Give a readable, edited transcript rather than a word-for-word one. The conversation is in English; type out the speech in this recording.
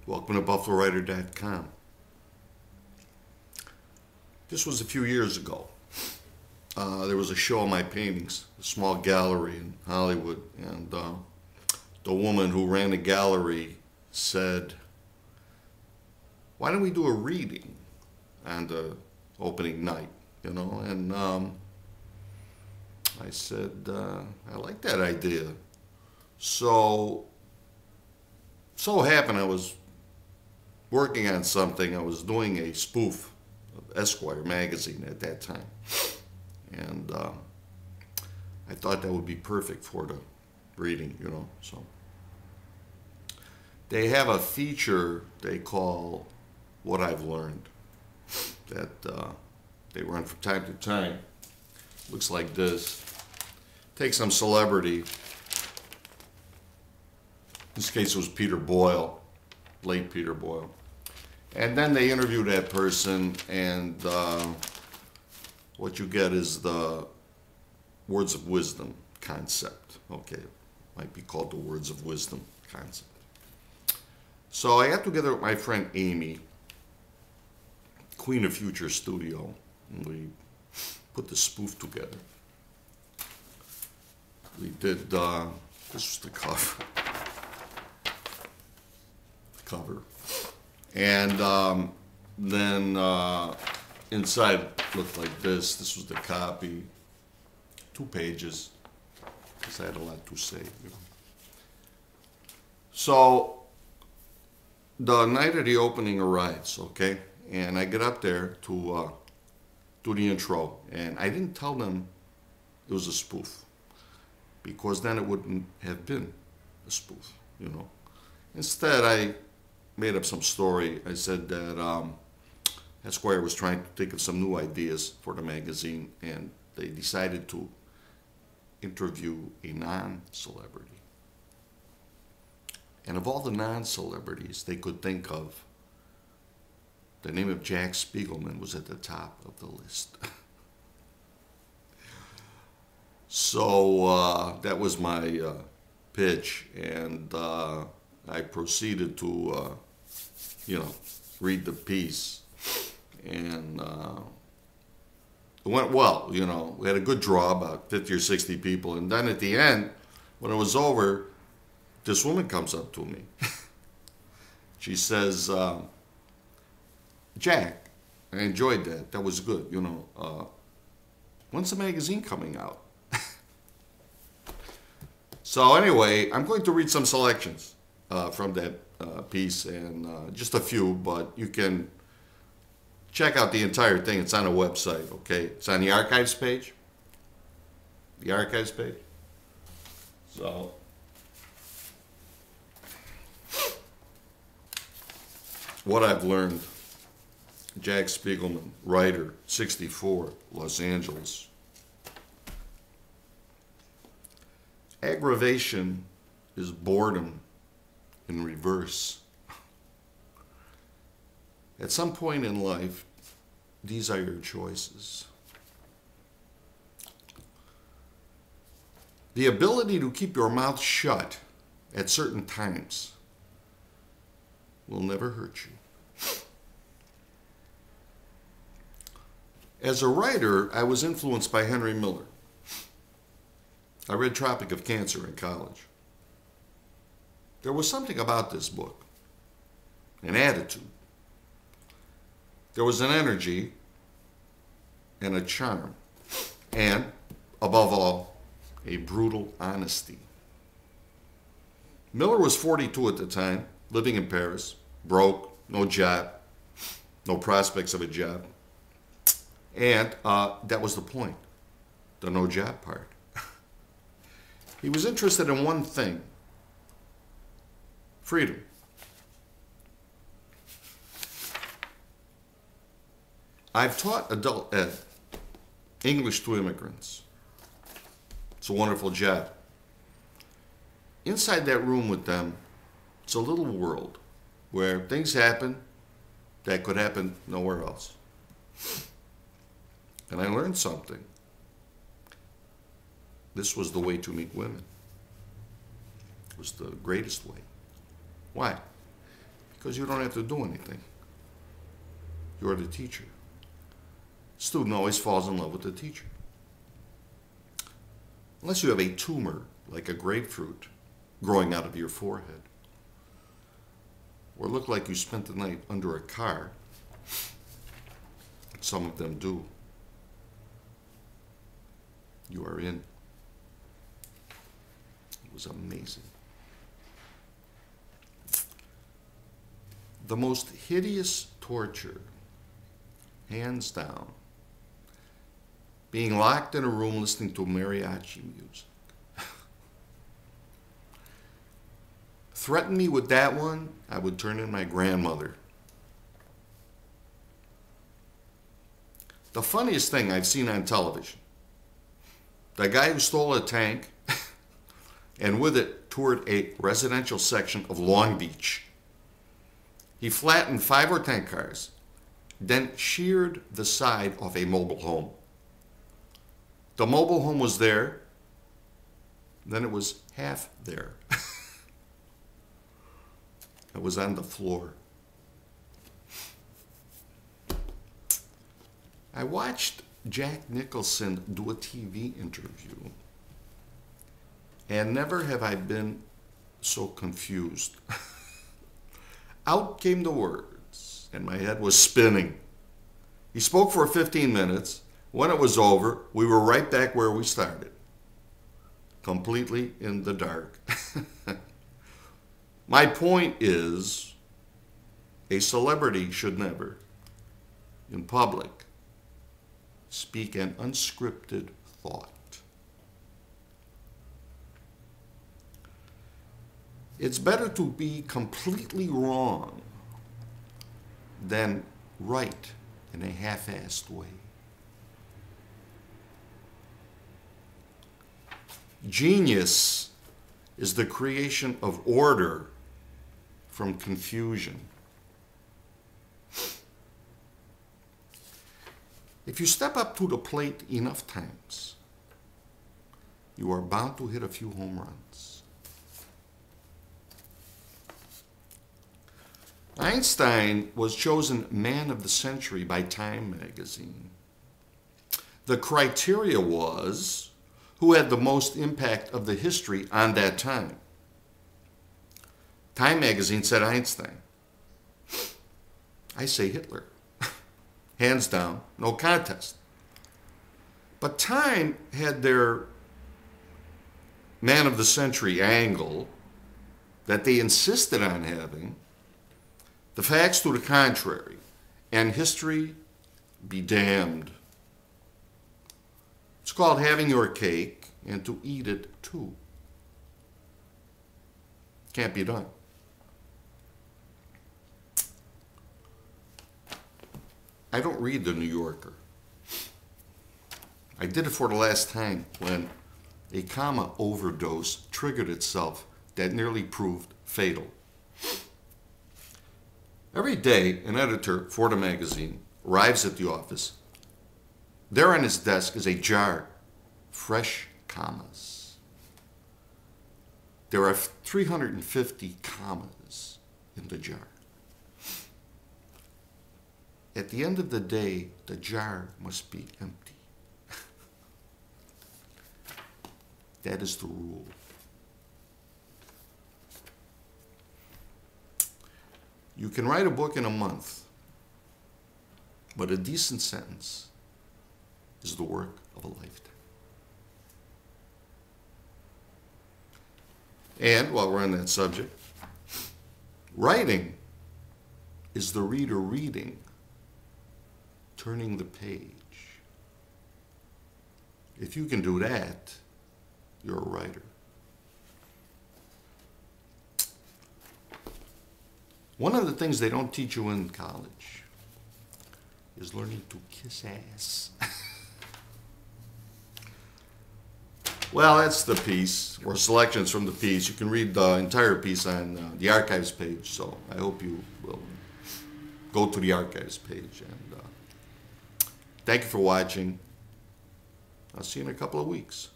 Welcome to BuffaloWriter.com. This was a few years ago. There was a show of my paintings, a small gallery in Hollywood, and the woman who ran the gallery said, "Why don't we do a reading on the opening night, you know?" And I said, I like that idea. So happened I was working on something. I was doing a spoof of Esquire magazine at that time. And I thought that would be perfect for the reading, you know. So they have a feature they call What I've Learned that they run from time to time. Looks like this. Take some celebrity. In this case, it was Peter Boyle, late Peter Boyle. And then they interview that person, and what you get is the words of wisdom concept. Okay, might be called the words of wisdom concept. So I got together with my friend Amy, Queen of Future Studio, and we put the spoof together. We did, this was the cover. And then inside looked like this. This was the copy. 2 pages, because I had a lot to say, you know. So the night of the opening arrives, okay? And I get up there to do the intro. And I didn't tell them it was a spoof, because then it wouldn't have been a spoof, you know. Instead, I made up some story. I said that Esquire was trying to think of some new ideas for the magazine, and they decided to interview a non-celebrity. And of all the non-celebrities they could think of, the name of Jack Spiegelman was at the top of the list. So that was my pitch, and I proceeded to, you know, read the piece, and it went well. You know, we had a good draw, about 50 or 60 people, and then at the end, when it was over, this woman comes up to me. She says, "Jack, I enjoyed that. That was good. You know, when's the magazine coming out?" So anyway, I'm going to read some selections from that piece, and just a few, but you can check out the entire thing. It's on a website, okay? It's on the archives page. The archives page. So What I've Learned. Jack Spiegelman, writer, 64, Los Angeles. Aggravation is boredom in reverse. At some point in life, these are your choices. The ability to keep your mouth shut at certain times will never hurt you. As a writer, I was influenced by Henry Miller. I read Tropic of Cancer in college. There was something about this book, an attitude. There was an energy and a charm, and, above all, a brutal honesty. Miller was 42 at the time, living in Paris, broke, no job, no prospects of a job. And that was the point, the no job part. He was interested in one thing: freedom. I've taught adult ed, English to immigrants. It's a wonderful job. Inside that room with them, it's a little world where things happen that could happen nowhere else. And I learned something. This was the way to meet women. It was the greatest way. Why? because you don't have to do anything. You're the teacher. Student always falls in love with the teacher. Unless you have a tumor, like a grapefruit, growing out of your forehead, or look like you spent the night under a car. Some of them do. You are in. It was amazing. The most hideous torture, hands down, being locked in a room listening to mariachi music. Threaten me with that one, I would turn in my grandmother. The funniest thing I've seen on television, the guy who stole a tank and with it toured a residential section of Long Beach. He flattened 5 or 10 cars, then sheared the side of a mobile home. The mobile home was there, then it was half there. It was on the floor. I watched Jack Nicholson do a TV interview, and never have I been so confused. Out came the words, and my head was spinning. He spoke for 15 minutes. When it was over, we were right back where we started, completely in the dark. My point is, a celebrity should never, in public, speak an unscripted thought. It's better to be completely wrong than right in a half-assed way. Genius is the creation of order from confusion. If you step up to the plate enough times, you are bound to hit a few home runs. Einstein was chosen Man of the Century by Time magazine. The criteria was who had the most impact of the history on that time. Time magazine said Einstein. I say Hitler. Hands down, no contest. But Time had their Man of the Century angle that they insisted on having, the facts to the contrary, and history be damned. It's called having your cake and to eat it too. Can't be done. I don't read The New Yorker. I did it for the last time when a comma overdose triggered itself that nearly proved fatal. Every day, an editor for the magazine arrives at the office. There on his desk is a jar, fresh commas. There are 350 commas in the jar. At the end of the day, the jar must be empty. That is the rule. You can write a book in a month, but a decent sentence is the work of a lifetime. And while we're on that subject, writing is the reader reading, turning the page. If you can do that, you're a writer. One of the things they don't teach you in college is learning to kiss ass. Well, that's the piece, or selections from the piece. You can read the entire piece on the archives page, so I hope you will go to the archives page. And thank you for watching. I'll see you in a couple of weeks.